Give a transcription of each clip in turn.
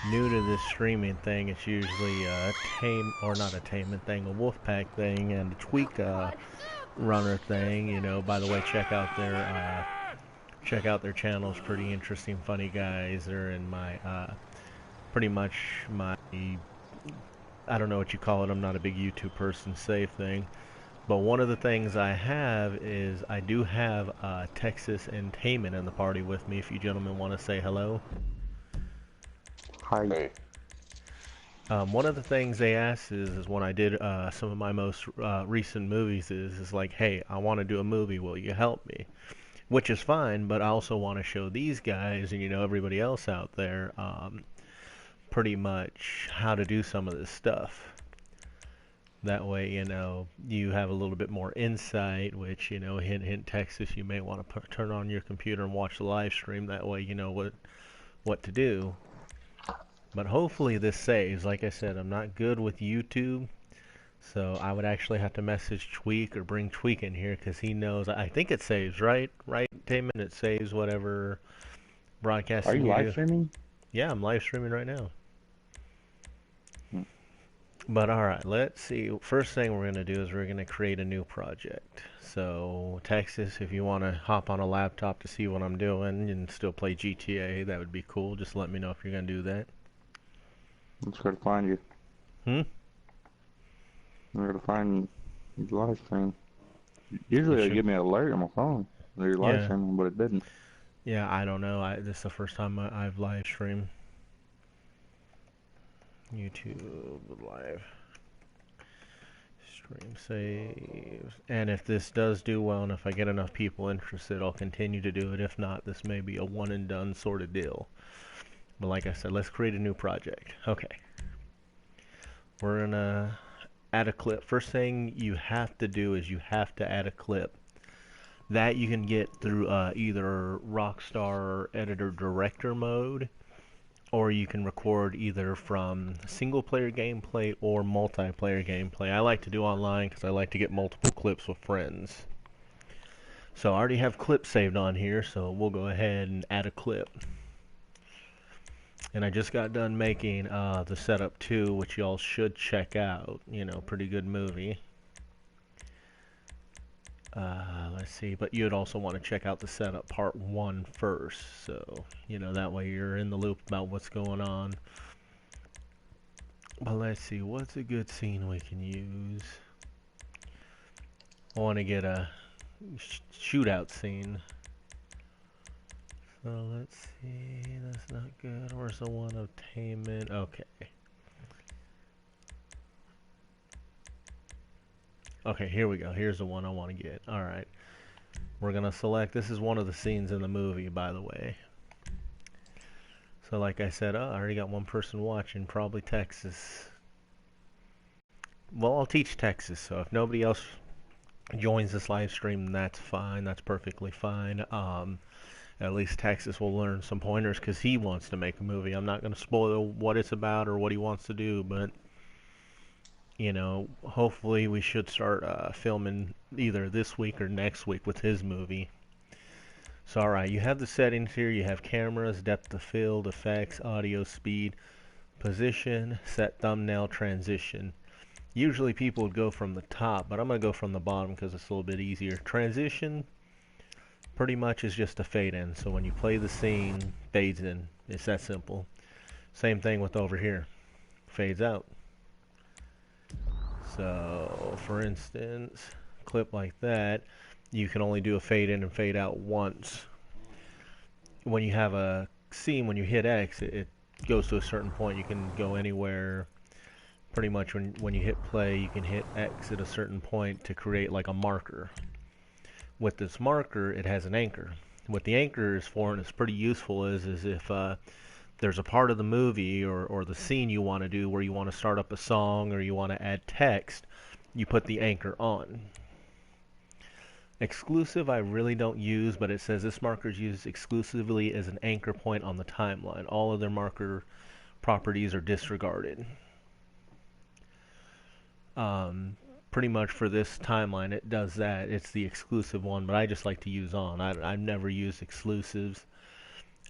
new to this streaming thing, it's usually a tame, or not a taming thing, a wolf pack thing, and a tweak runner thing. By the way, check out their channels. Pretty interesting, funny guys. They're in my pretty much my, I don't know what you call it. I'm not a big YouTube person. Save thing. But one of the things I have is I do have Texas and Taman in the party with me. If you gentlemen want to say hello. Hi. Hey, One of the things they asked is when I did some of my most recent movies is like, hey, I want to do a movie. Will you help me? Which is fine, but I also want to show these guys and everybody else out there pretty much how to do some of this stuff. That way, you have a little bit more insight, which, hint, hint, Texas, you may want to turn on your computer and watch the live stream. That way, you know what to do. But hopefully this saves. Like I said, I'm not good with YouTube, so I would actually have to message Tweak or bring Tweak in here because he knows. I think it saves, right? Right, Taman? It saves whatever Are broadcasting you you live do. streaming? Yeah, I'm live streaming right now. Hmm. But alright, let's see. First thing we're going to do is we're going to create a new project. So, Texas, if you want to hop on a laptop to see what I'm doing and still play GTA, that would be cool. Just let me know if you're going to do that. I'm just gonna find you. Hmm? I'm gonna find your live stream. You Usually they should. give me an alert on my phone that you're live Yeah. streaming, but it didn't. Yeah, I don't know. This is the first time I've live streamed. YouTube live. Stream saves. And if this does do well and if I get enough people interested, I'll continue to do it. If not, this may be a one and done sort of deal. But like I said, let's create a new project. Okay. We're gonna add a clip. First thing you have to do is you have to add a clip. That you can get through either Rockstar editor director mode, or you can record either from single player gameplay or multiplayer gameplay. I like to do online because I like to get multiple clips with friends. So I already have clips saved on here, so we'll go ahead and add a clip. And I just got done making the setup 2, which y'all should check out. Pretty good movie. Let's see, but you'd also want to check out the setup part 1 first, so that way you're in the loop about what's going on. But let's see, what's a good scene we can use? I want to get a shootout scene. So let's see, that's not good. Where's the one of Taman? Okay. Okay, here we go. Here's the one I want to get. Alright. We're going to select, this is one of the scenes in the movie, by the way. So like I said, I already got one person watching, probably Texas. Well, I'll teach Texas, so if nobody else joins this live stream, that's fine. That's perfectly fine. At least Texas will learn some pointers because he wants to make a movie. I'm not going to spoil what it's about or what he wants to do, but hopefully we should start filming either this week or next week with his movie. So alright, you have the settings here. You have cameras, depth of field, effects, audio, speed, position, set thumbnail, transition. Usually people would go from the top, but I'm going to go from the bottom because it's a little bit easier. Transition pretty much is just a fade in. So when you play the scene, fades in. It's that simple. Same thing with over here. Fades out. So, for instance, a clip like that, you can only do a fade in and fade out once. When you have a scene, when you hit X, it goes to a certain point. You can go anywhere. Pretty much when you hit play, you can hit X at a certain point to create like a marker. With this marker, it has an anchor. What the anchor is for, and it's pretty useful, is if there's a part of the movie or the scene you want to do where you want to start up a song or you want to add text, you put the anchor on. Exclusive I really don't use, but it says this marker is used exclusively as an anchor point on the timeline. All other marker properties are disregarded. Pretty much for this timeline it does that. It's the exclusive one, but I just like to use on. I've never used exclusives.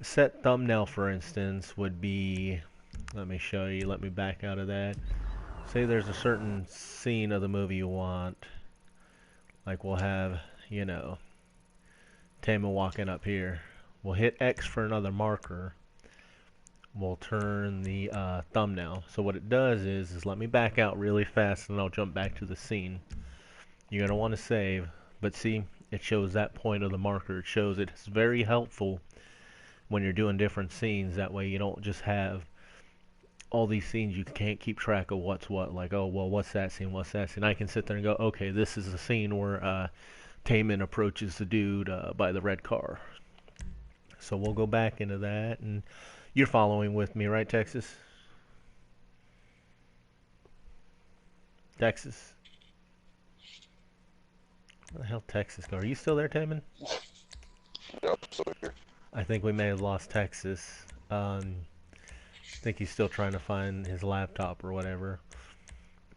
Set thumbnail, for instance, would be Let me show you. Let me back out of that. Say there's a certain scene of the movie you want. Like we'll have, you know, Tama walking up here. We'll hit X for another marker. We'll turn the thumbnail. So what it does is let me back out really fast and I'll jump back to the scene. You're going to want to save, but see, it shows that point of the marker. It shows it's very helpful when you're doing different scenes. That way you don't just have all these scenes you can't keep track of what's what. Like, oh, well, what's that scene? What's that scene? I can sit there and go, okay, this is the scene where Taman approaches the dude by the red car. So we'll go back into that, and you're following with me, right, Texas? Texas? Where the hell Texas go? Are you still there, Taman? Yep, so here. I think we may have lost Texas. I think he's still trying to find his laptop or whatever.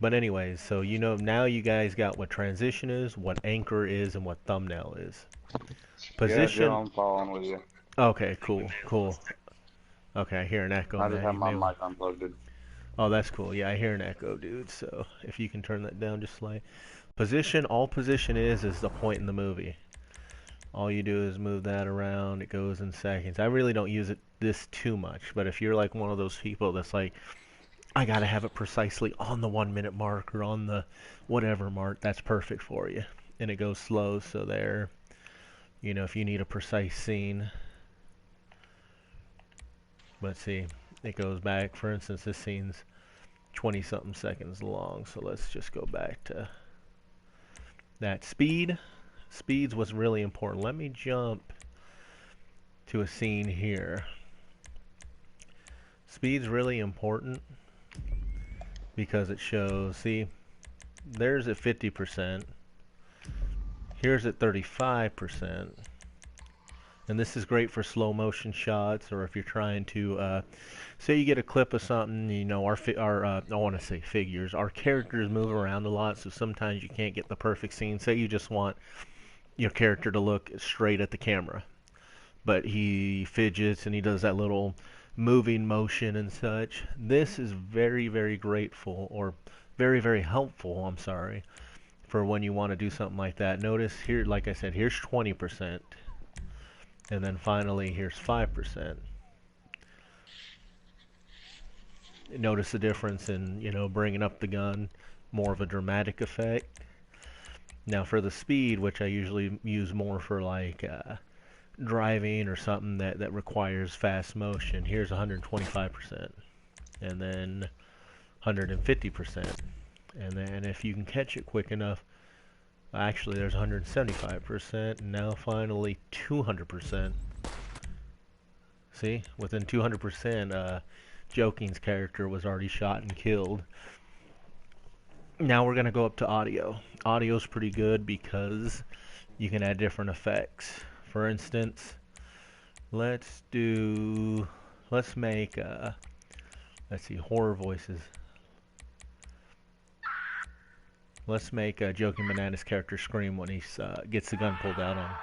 But anyways, so you know now you guys got what transition is, what anchor is, and what thumbnail is. Yeah, Joe, Position. I'm following with you. Okay, cool, cool. Okay, I hear an echo, I just man. have You my may. mic unplugged. Oh, that's cool. Yeah, I hear an echo, dude. So if you can turn that down just slightly. Position. All position is the point in the movie. All you do is move that around. It goes in seconds. I really don't use this too much, but if you're like one of those people that's like, I gotta have it precisely on the 1 minute mark or on the whatever mark, that's perfect for you. And it goes slow, so there. You know, if you need a precise scene. Let's see, it goes back. For instance, this scene's 20 something seconds long, so let's just go back to that. Speed's what's really important. Let me jump to a scene here. Speed's really important because it shows, see, there's at 50%, here's at 35%, and this is great for slow motion shots, or if you're trying to, say you get a clip of something, you know, I want to say figures, our characters move around a lot, so sometimes you can't get the perfect scene. Say you just want your character to look straight at the camera, but he fidgets and he does that little moving motion and such. This is very, very grateful, or very, very helpful, I'm sorry, for when you want to do something like that. Notice here, like I said, here's 20%, and then finally here's 5%. Notice the difference in, you know, bringing up the gun, more of a dramatic effect. Now for the speed, which I usually use more for like driving or something that requires fast motion, here's 125%, and then 150%, and then if you can catch it quick enough, actually there's 175%, and now finally 200%. See, within 200%, Joking's character was already shot and killed. Now we're gonna go up to audio. Audio's pretty good because you can add different effects. For instance, let's make let's see, horror voices. Let's make Joking Bananas character scream when he gets the gun pulled out on him.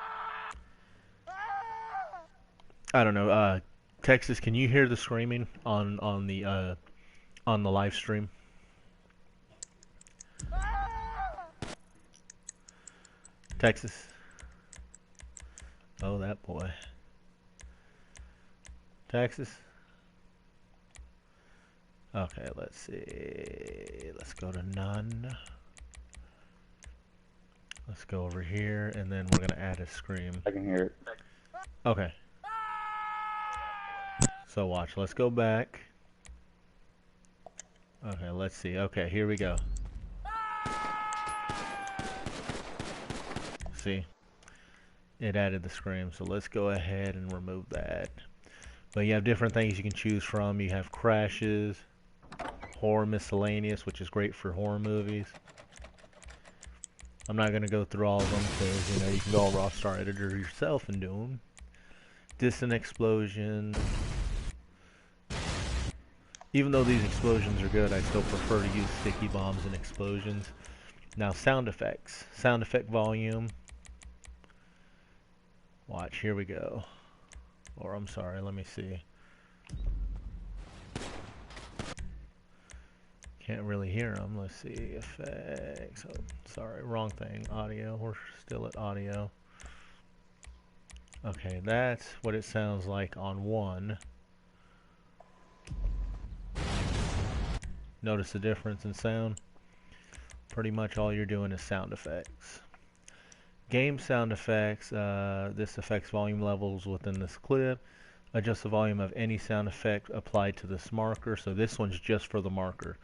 I don't know. Texas, can you hear the screaming on the live stream? Texas. Oh, that boy. Texas. Okay, let's see. Let's go to none. Let's go over here, and then we're gonna add a scream. I can hear it. Okay. So watch. Let's go back. Okay, let's see. Okay, here we go. See? It added the scream, so let's go ahead and remove that. But you have different things you can choose from. You have crashes, horror miscellaneous, which is great for horror movies. I'm not going to go through all of them because, you know, you can go on Rockstar Editor yourself and do them. Distant explosion. Even though these explosions are good, I still prefer to use sticky bombs and explosions. Now, sound effects. Sound effect volume. Watch, here we go. Or, I'm sorry, let me see. Can't really hear them. Let's see, effects. Oh, sorry, wrong thing. Audio. We're still at audio. Okay, that's what it sounds like on one. Notice the difference in sound? Pretty much all you're doing is sound effects. Game sound effects, this affects volume levels within this clip. Adjust the volume of any sound effect applied to this marker. So this one's just for the marker.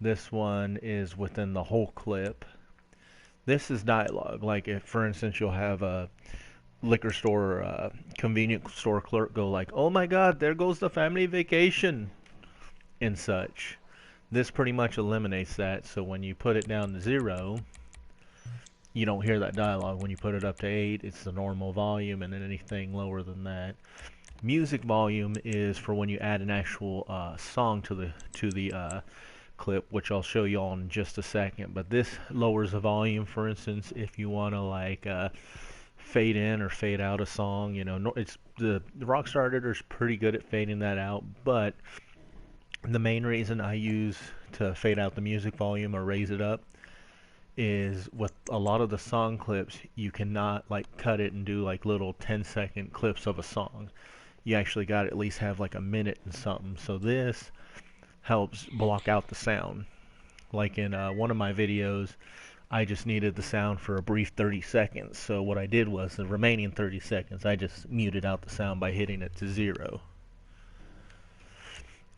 This one is within the whole clip. This is dialogue. Like if, for instance, you'll have a liquor store, convenience store clerk go like, "Oh my God, there goes the family vacation," and such. This pretty much eliminates that. So when you put it down to 0, you don't hear that dialogue. When you put it up to 8, it's the normal volume, and then anything lower than that. Music volume is for when you add an actual song to the clip, which I'll show you all in just a second. But this lowers the volume. For instance, if you want to like fade in or fade out a song, you know, it's the Rockstar editor is pretty good at fading that out. But the main reason I use to fade out the music volume or raise it up is with a lot of the song clips, you cannot like cut it and do like little 10-second clips of a song. You actually got to at least have like a minute and something. So this helps block out the sound. Like in one of my videos, I just needed the sound for a brief 30 seconds. So what I did was the remaining 30 seconds, I just muted out the sound by hitting it to 0.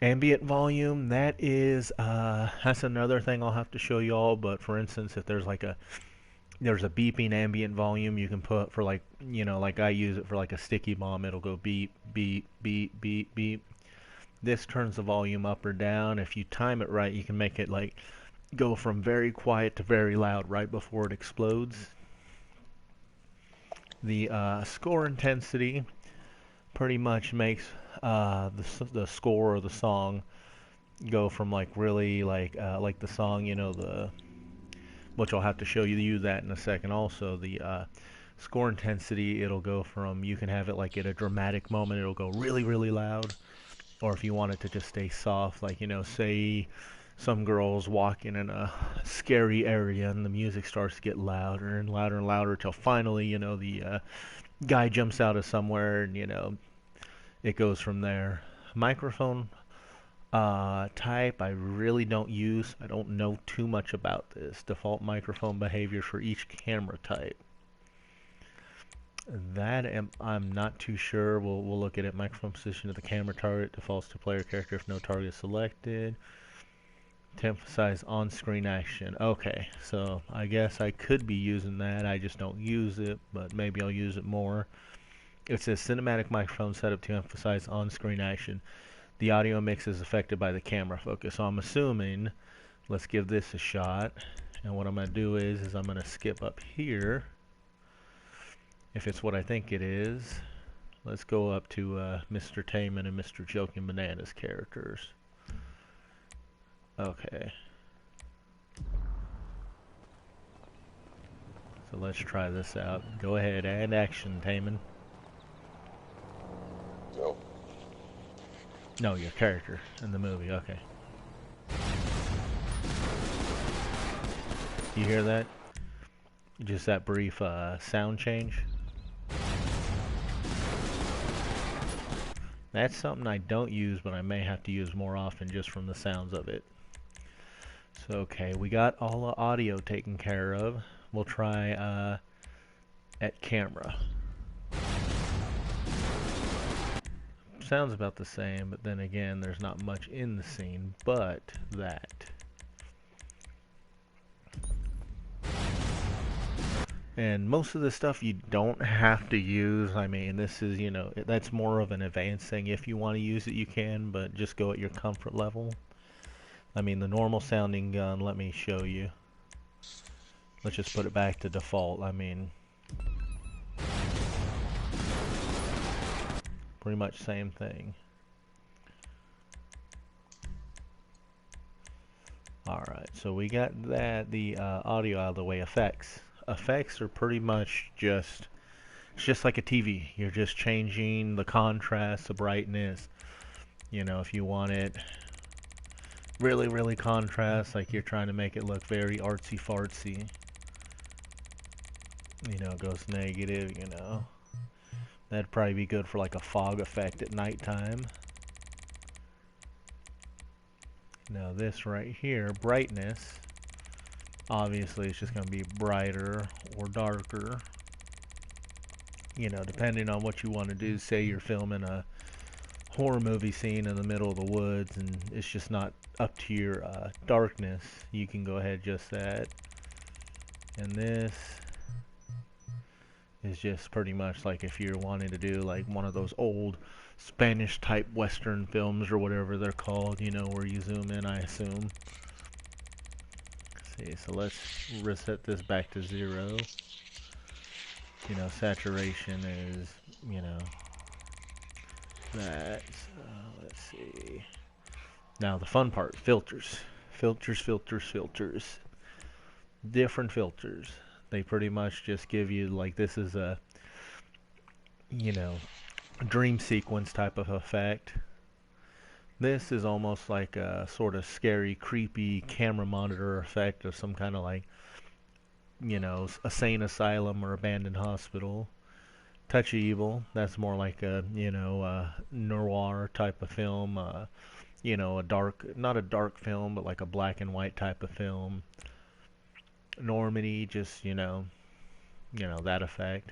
Ambient volume, that's another thing I'll have to show you all. But for instance, if there's a beeping ambient volume you can put for like, you know, like I use it for like a sticky bomb, it'll go beep, beep, beep, beep, beep. This turns the volume up or down. If you time it right, you can make it like go from very quiet to very loud right before it explodes. The score intensity pretty much makes the score or the song go from like really like the song, you know, the which I'll have to show you that in a second. Also, the score intensity, it'll go from, you can have it like at a dramatic moment, it'll go really, really loud. Or if you want it to just stay soft, like, you know, say some girl's walking in a scary area and the music starts to get louder and louder and louder till finally, you know, the guy jumps out of somewhere and, you know, it goes from there. Microphone type I really don't use. I don't know too much about this. Default microphone behavior for each camera type. I'm not too sure. We'll look at it. Microphone position of the camera target defaults to player character if no target is selected. To emphasize on-screen action. Okay, so I guess I could be using that. I just don't use it, but maybe I'll use it more. It says cinematic microphone setup to emphasize on-screen action. The audio mix is affected by the camera focus. So I'm assuming, let's give this a shot. And what I'm going to do is I'm going to skip up here. If it's what I think it is, let's go up to Mr. Taman and Mr. Joking Bananas characters. Okay. So let's try this out. Go ahead, add action, Taman. Go. No, your character in the movie, okay. You hear that? Just that brief sound change. That's something I don't use, but I may have to use more often just from the sounds of it. So, okay, we got all the audio taken care of. We'll try at camera. Sounds about the same, but then again, there's not much in the scene but that. And most of the stuff you don't have to use. I mean, this is, you know, that's more of an advanced thing. If you want to use it, you can, but just go at your comfort level. I mean, the normal sounding gun, let me show you. Let's just put it back to default. I mean, pretty much same thing. Alright, so we got that, the audio out of the way. Effects are pretty much just, it's just like a TV. You're just changing the contrast, the brightness. You know, if you want it, really, really contrast, like you're trying to make it look very artsy fartsy. It goes negative, That'd probably be good for like a fog effect at nighttime. Now this right here, brightness, obviously it's just going to be brighter or darker. Depending on what you want to do. Say you're filming a horror movie scene in the middle of the woods and it's just not up to your darkness, you can go ahead and adjust that. And this is just pretty much like if you're wanting to do like one of those old Spanish type Western films or whatever they're called, where you zoom in, I assume. See, so let's reset this back to 0. Saturation is, that. So let's see. Now the fun part, filters. Filters, filters, filters. Different filters. They pretty much just give you, like, this is a, dream sequence type of effect. This is almost like a sort of scary, creepy camera monitor effect of some kind of like, a sane asylum or abandoned hospital. Touch of Evil, that's more like a, noir type of film. A dark, not a dark film, but like a black and white type of film. Normandy, just, that effect.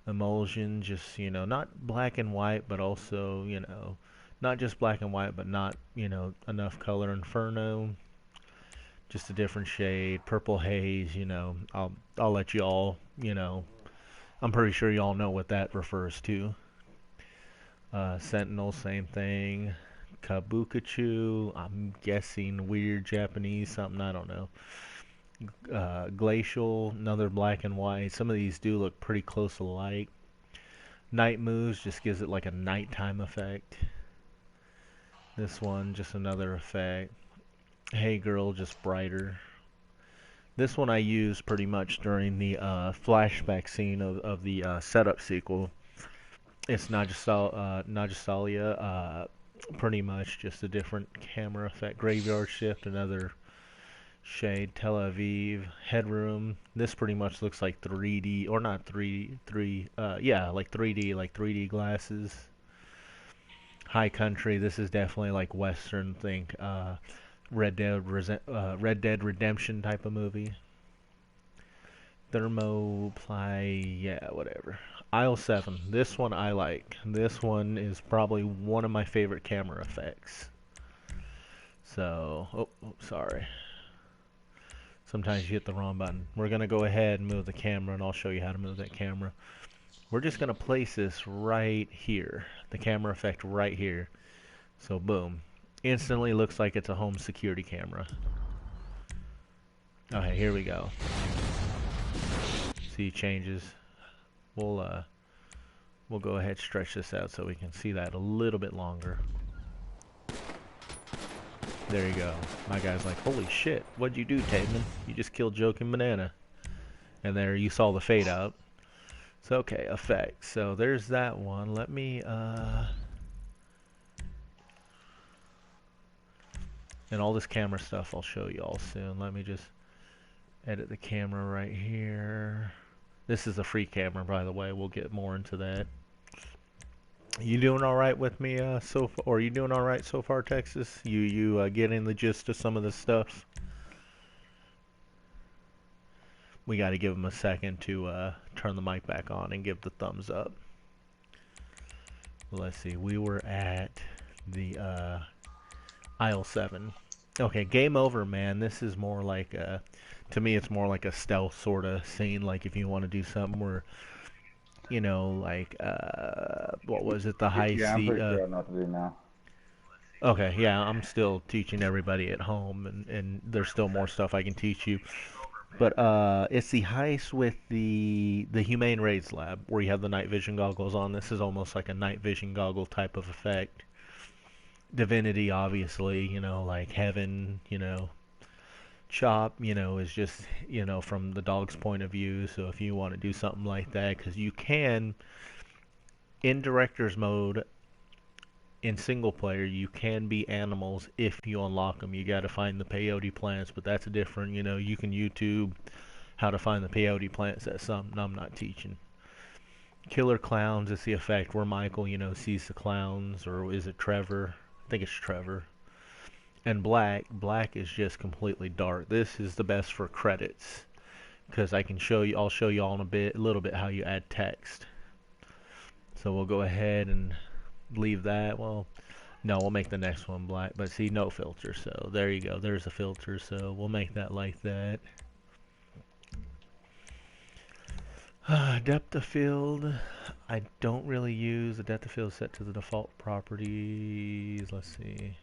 Emulsion, just, not black and white, but also, not just black and white, but not, enough color. Inferno, just a different shade. Purple haze, I'll let you all, I'm pretty sure you all know what that refers to. Sentinel, same thing. Kabukicho, I'm guessing weird Japanese something, I don't know. Glacial, another black and white. Some of these do look pretty close alike. Night Moves just gives it like a nighttime effect. This one, just another effect. Hey Girl, just brighter. This one I used pretty much during the flashback scene of the setup sequel. It's Najasalia, pretty much just a different camera effect. Graveyard Shift, another shade. Tel Aviv, Headroom. This pretty much looks like 3D, or not 3D, yeah, like 3D glasses. High Country, this is definitely like Western, think Red Dead Redemption type of movie. Thermoply, yeah, whatever. Aisle 7, this one I like. This one is probably one of my favorite camera effects. So, sorry. Sometimes you hit the wrong button. We're going to go ahead and move the camera, and I'll show you how to move that camera. We're just going to place this right here. The camera effect right here. So, boom. Instantly looks like it's a home security camera. Okay, here we go. See changes. We'll go ahead and stretch this out so we can see that a little bit longer. There you go. My guy's like, holy shit, what'd you do, Tateman? You just killed Joking Banana. And there you saw the fade out. So, okay, effects. So there's that one. Let me, and all this camera stuff I'll show you all soon. Let me just edit the camera right here. This is a free camera, by the way. We'll get more into that. You doing all right with me so far? Or you doing all right so far, Texas? You getting the gist of some of this stuff? We got to give him a second to turn the mic back on and give the thumbs up. Let's see. We were at the aisle 7. Okay, game over, man. This is more like to me, it's more like a stealth sort of scene. Like if you want to do something where, like what was it? The high Yeah, I'm seat. pretty sure I know what to do now. Okay, yeah, I'm still teaching everybody at home, and there's still more stuff I can teach you. But it's the heist with the Humane Raids Lab, where you have the night vision goggles on. This is almost like a night vision goggle type of effect. Divinity, obviously, like Heaven, Chop, is just, from the dog's point of view. So if you want to do something like that, because you can, in director's mode, in single player, you can be animals if you unlock them. You got to find the peyote plants, but that's different. You know, you can YouTube how to find the peyote plants. That's something I'm not teaching. Killer clowns is the effect where Michael, you know, sees the clowns, or is it Trevor? I think it's Trevor. And black is just completely dark. This is the best for credits because I can show you. I'll show you all in a little bit how you add text. So we'll go ahead and leave that. Well, no, we'll make the next one black. But see, no filter. So there you go. There's a filter. So we'll make that like that. Depth of field. I don't really use the depth of field set to the default properties. Let's see.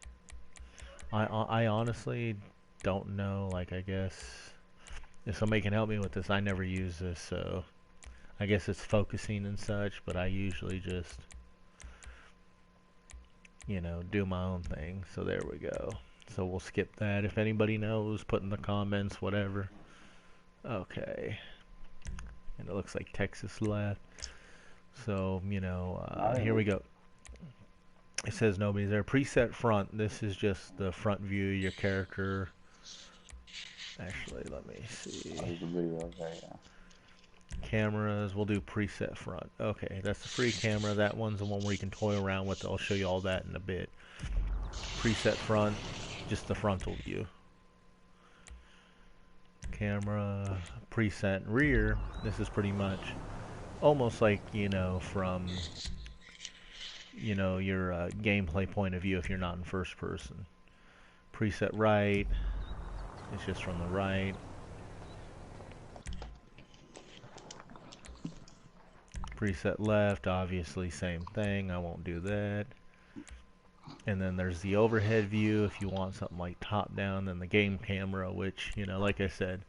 I honestly don't know. Like, I guess if somebody can help me with this, I never use this, so I guess it's focusing and such, but I usually just, you know, do my own thing. So there we go. So we'll skip that. If anybody knows, put in the comments, whatever. Okay. And it looks like Texas left. So, you know, here we go. It says nobody's there. Preset front. This is just the front view of your character. Actually, let me see. Okay, yeah. Cameras, we'll do preset front. Okay, that's the free camera. That one's the one where you can toy around with. I'll show you all that in a bit. Preset front, just the frontal view. Camera, preset rear. This is pretty much almost like, you know, from, you know, your gameplay point of view if you're not in first person. Preset right, it's just from the right. Preset left, obviously same thing. I won't do that. And then there's the overhead view if you want something like top down, and the game camera, which, you know, like I said,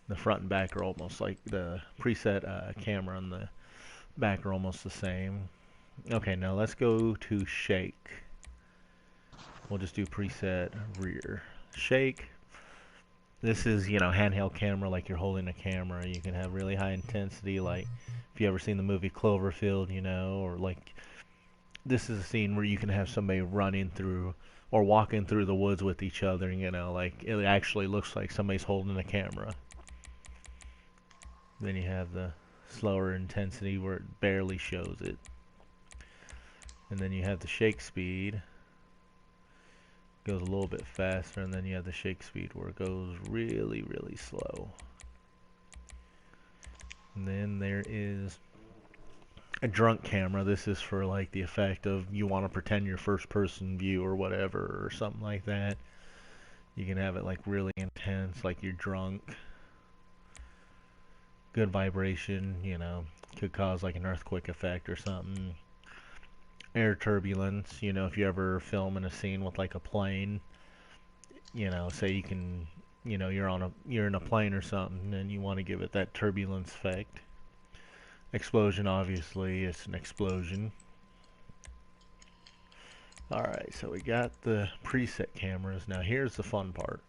the front and back are almost like the preset camera and the back are almost the same. Okay, now let's go to shake. We'll just do preset rear. Shake. This is, you know, handheld camera, like you're holding a camera. You can have really high intensity, like if you ever seen the movie Cloverfield, you know, or like this is a scene where you can have somebody running through or walking through the woods with each other, you know, like it actually looks like somebody's holding a camera. Then you have the slower intensity where it barely shows it. And then you have the shake speed. Goes a little bit faster, and then you have the shake speed where it goes really, really slow. And then there is a drunk camera. This is for like the effect of you want to pretend you're first person view or whatever or something like that. You can have it like really intense, like you're drunk. Good vibration, you know, could cause like an earthquake effect or something. Air turbulence, you know, if you ever film in a scene with like a plane, you know, say you can, you know, you're in a plane or something and you want to give it that turbulence effect. Explosion, obviously, it's an explosion. Alright, so we got the preset cameras. Now here's the fun part,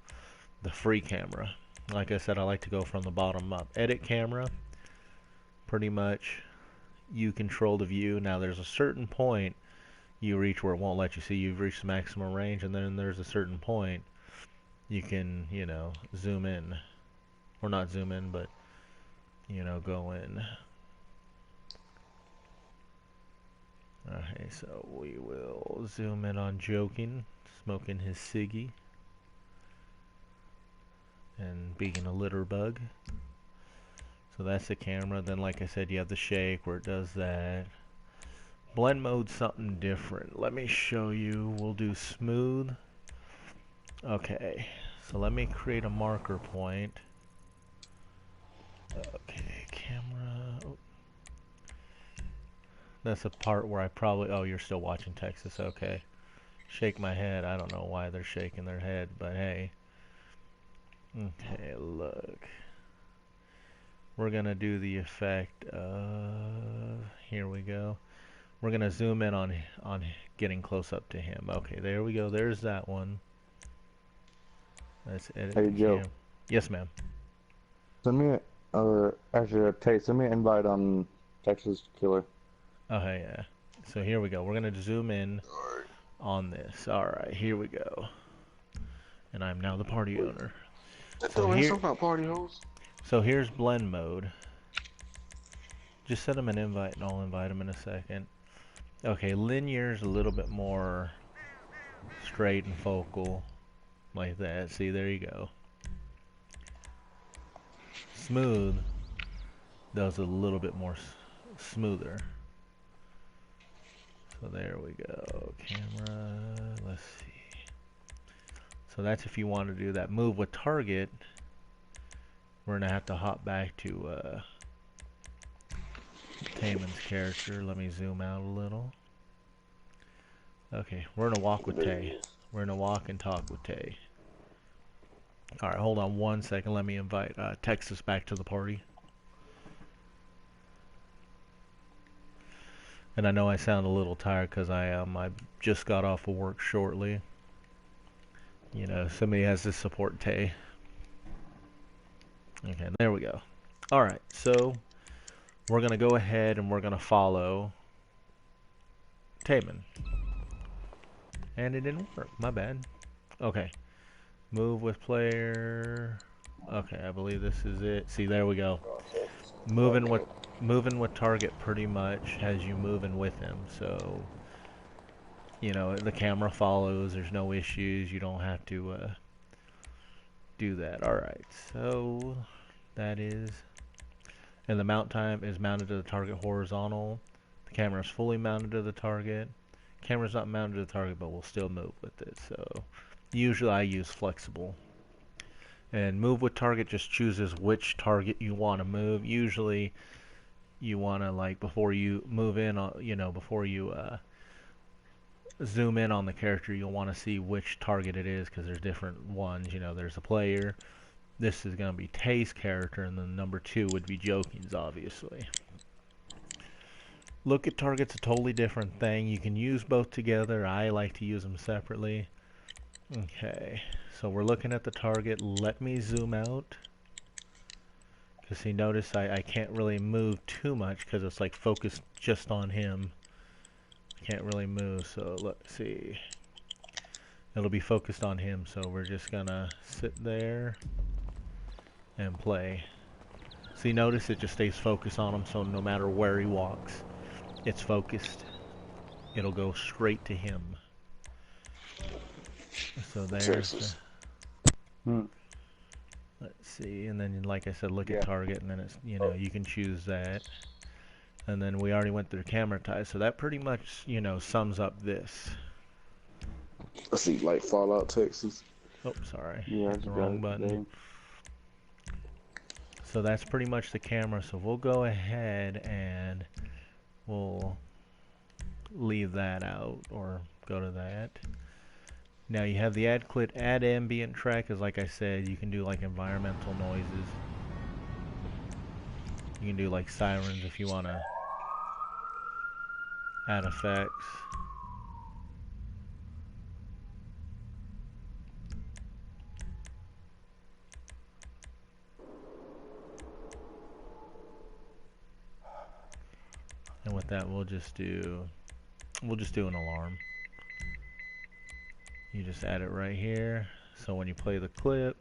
the free camera. Like I said, I like to go from the bottom up. Edit camera, pretty much you control the view. Now there's a certain point you reach where it won't let you see you've reached the maximum range, and then there's a certain point you can, you know, zoom in. Or not zoom in, but, you know, go in. Okay, so we will zoom in on Joking, smoking his ciggy, and being a litter bug. So that's the camera. Then, like I said, you have the shake where it does that. Blend mode's something different. Let me show you. We'll do smooth. Okay, so let me create a marker point. Okay, camera. Oh. That's a part where I probably... Oh, you're still watching Texas. Okay. Shake my head. I don't know why they're shaking their head, but hey. Okay, look. We're gonna do the effect of... Here we go. We're gonna zoom in on getting close up to him. Okay, there we go. There's that one. Let's edit Hey the Joe, cam. Yes, ma'am. send me actually send me an invite on Texas Killer. Oh, hey, yeah. So here we go. We're gonna zoom in. on this. Alright, here we go. And I'm now the party Wait, owner. that So don't have here something about party hoes. so here's blend mode. Just send him an invite and I'll invite him in a second. Okay, linear's a little bit more straight and focal. Like that. See, there you go. Smooth does a little bit more smoother. So there we go. Camera. Let's see. So that's if you want to do that. Move with target. We're gonna have to hop back to Taman's character. Let me zoom out a little. Okay, we're gonna walk with There Tay. it is. We're gonna walk and talk with Tay. Alright, hold on one second. Let me invite Texas back to the party. And I know I sound a little tired because I am. I just got off of work shortly. You know, somebody has to support Tay. Okay, there we go. Alright, so we're going to go ahead and we're going to follow Taman. And it didn't work. My bad. Okay. Move with player. Okay, I believe this is it. See, there we go. Moving with target pretty much has you moving with him. So, you know, the camera follows. There's no issues. You don't have to do that. Alright, so that is... And the mount time is mounted to the target horizontal. The camera is fully mounted to the target. Camera's not mounted to the target, but we'll still move with it. So usually I use flexible. And move with target just chooses which target you want to move. Usually you want to, like, before you move in, you know, before you zoom in on the character, you'll want to see which target it is because there's different ones. You know, there's a player. This is going to be Tay's character, and then number 2 would be Joking's, obviously. Look at target's a totally different thing. You can use both together. I like to use them separately. Okay, so we're looking at the target. Let me zoom out. Because see, notice I can't really move too much because it's like focused just on him. Can't really move, so let's see. It'll be focused on him, so we're just gonna sit there and play. See, notice it just stays focused on him, so no matter where he walks, it's focused. It'll go straight to him. So there's the, Texas. Hmm. let's see, and then like I said, look at Yeah. target, and then it's, you know, you can choose that. And then we already went through camera ties, so that pretty much, you know, sums up this. Let's see, like Fallout, Texas. Oh, sorry, Yeah, I hit the just got wrong it button. today. So that's pretty much the camera, so we'll go ahead and we'll leave that out, or go to that. Now you have the add ambient track, is like I said, you can do like environmental noises. You can do like sirens if you want to add effects. And with that we'll just do an alarm. You just add it right here, so when you play the clip,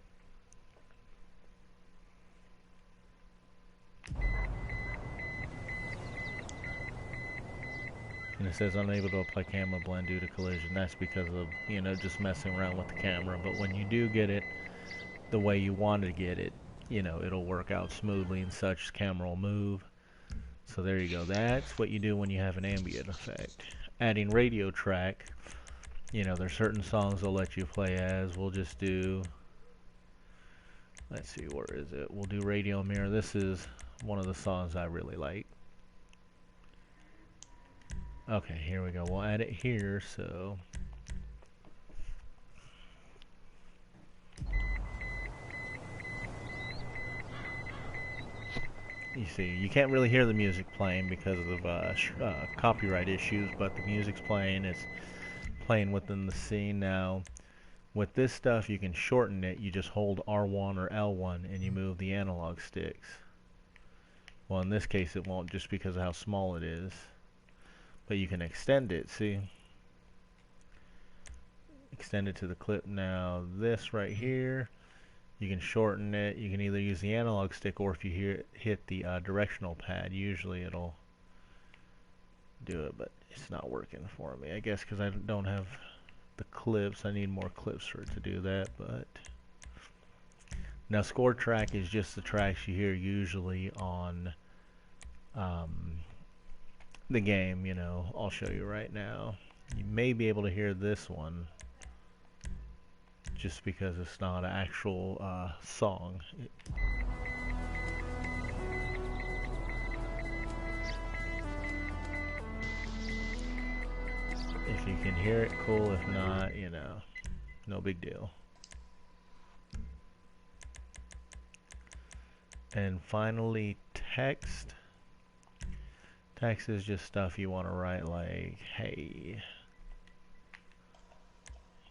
and it says unable to apply camera blend due to collision. That's because of, you know, just messing around with the camera. But when you do get it the way you want to get it, you know, it'll work out smoothly and such. Camera will move. So there you go. That's what you do when you have an ambient effect. Adding radio track, you know, there's certain songs they'll let you play as. We'll just do, let's see, where is it? We'll do Radio Mirror. This is one of the songs I really like. Okay, here we go. We'll add it here, so you see, you can't really hear the music playing because of copyright issues, but the music's playing. It's playing within the scene. Now, with this stuff, you can shorten it. You just hold R1 or L1 and you move the analog sticks. Well, in this case, it won't just because of how small it is. But you can extend it, see? extend it to the clip. Now this right here, you can shorten it. You can either use the analog stick, or if you hit the directional pad, usually it'll do it, but it's not working for me. I guess because I don't have the clips. I need more clips for it to do that. But now score track is just the tracks you hear usually on the game. I'll show you right now. You may be able to hear this one just because it's not an actual song. If you can hear it, cool. If not, no big deal. And finally, text. Text is just stuff you want to write, like, hey.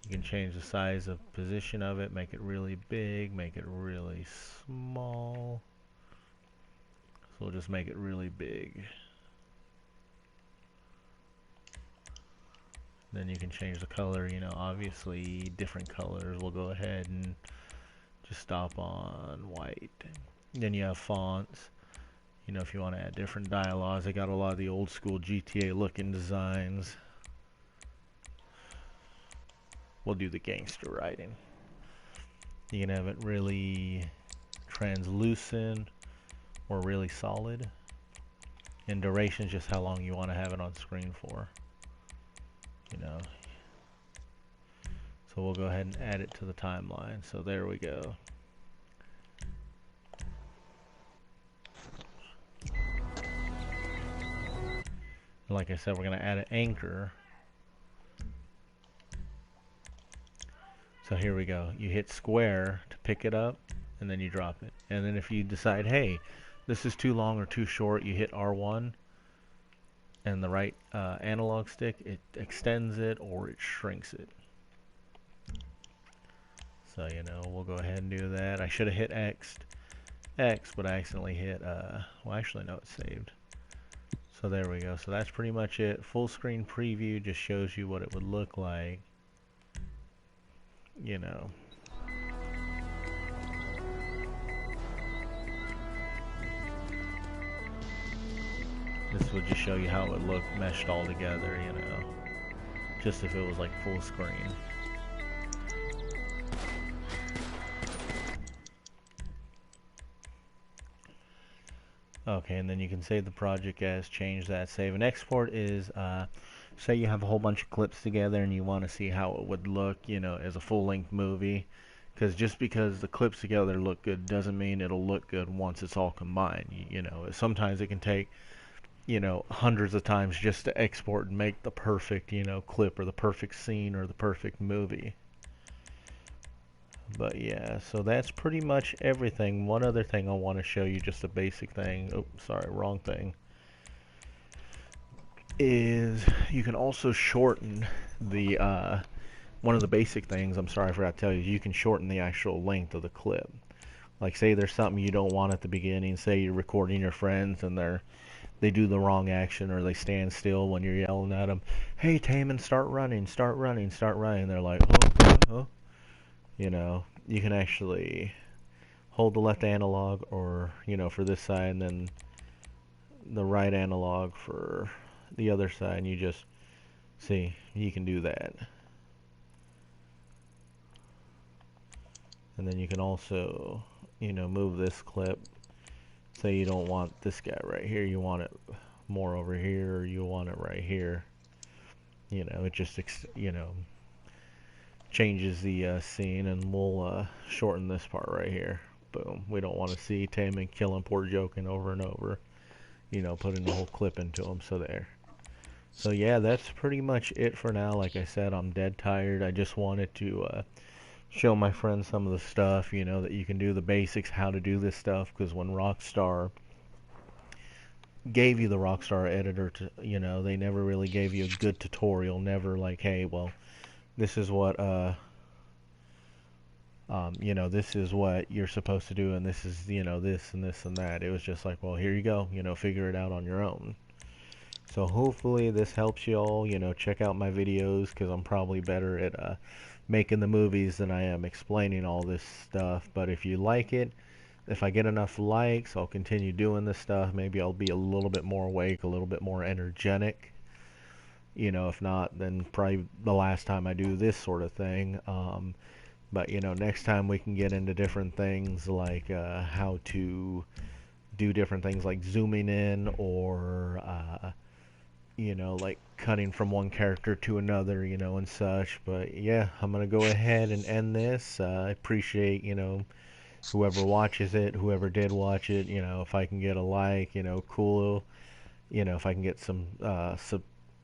You can change the size of position of it, make it really big, make it really small. So we'll just make it really big. Then you can change the color, obviously different colors. We'll go ahead and just stop on white. Then you have fonts. If you want to add different dialogues, they got a lot of the old school GTA looking designs. We'll do the gangster writing. You can have it really translucent or really solid. And duration is just how long you want to have it on screen for. So we'll go ahead and add it to the timeline. So there we go. Like I said, we're going to add an anchor. So here we go. You hit square to pick it up, and then you drop it. And then if you decide, hey, this is too long or too short, you hit R1 and the right analog stick, it extends it or it shrinks it. So, we'll go ahead and do that. I should have hit X, but I accidentally hit, well, actually, no, it's saved. So there we go. So that's pretty much it. Full screen preview just shows you what it would look like. This would just show you how it would look meshed all together, just if it was like full screen. Okay, and then you can save the project as, change that, save and export is, say you have a whole bunch of clips together and you want to see how it would look, as a full-length movie. Because just because the clips together look good doesn't mean it'll look good once it's all combined. Sometimes it can take, hundreds of times just to export and make the perfect, clip or the perfect scene or the perfect movie. But yeah, so that's pretty much everything. One other thing I want to show you, just a basic thing. Oh, sorry, wrong thing. Is you can also shorten the, one of the basic things, I'm sorry I forgot to tell you, is you can shorten the actual length of the clip. Like say there's something you don't want at the beginning, say you're recording your friends and they do the wrong action or they stand still when you're yelling at them, hey Taman, start running, start running, start running. They're like, oh. You can actually hold the left analog or, for this side, and then the right analog for the other side, and you just see, you can do that. And then you can also, move this clip. Say you don't want this guy right here, you want it more over here, or you want it right here. It just, changes the scene, and we'll shorten this part right here. Boom. We don't want to see Taman killing poor Jokin over and over. Putting the whole clip into him. So there. So yeah, that's pretty much it for now. Like I said, I'm dead tired. I just wanted to show my friends some of the stuff, that you can do, the basics, how to do this stuff. Because when Rockstar gave you the Rockstar editor, they never really gave you a good tutorial. Never like, hey, well, this is what this is what you're supposed to do, and this is, this and this and that. It was just like, well, here you go, figure it out on your own. So hopefully this helps you all, check out my videos, because I'm probably better at making the movies than I am explaining all this stuff. But if you like it, if I get enough likes, I'll continue doing this stuff. Maybe I'll be a little bit more awake, a little bit more energetic. If not, then probably the last time I do this sort of thing. But next time we can get into different things like how to do different things like zooming in or like cutting from one character to another, and such. But yeah, I'm gonna go ahead and end this. I appreciate, whoever watches it, whoever did watch it. If I can get a like, cool. If I can get some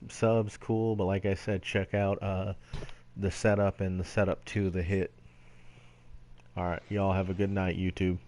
subs, cool. But like I said, check out the setup and the setup to the hit. All right, y'all have a good night, YouTube.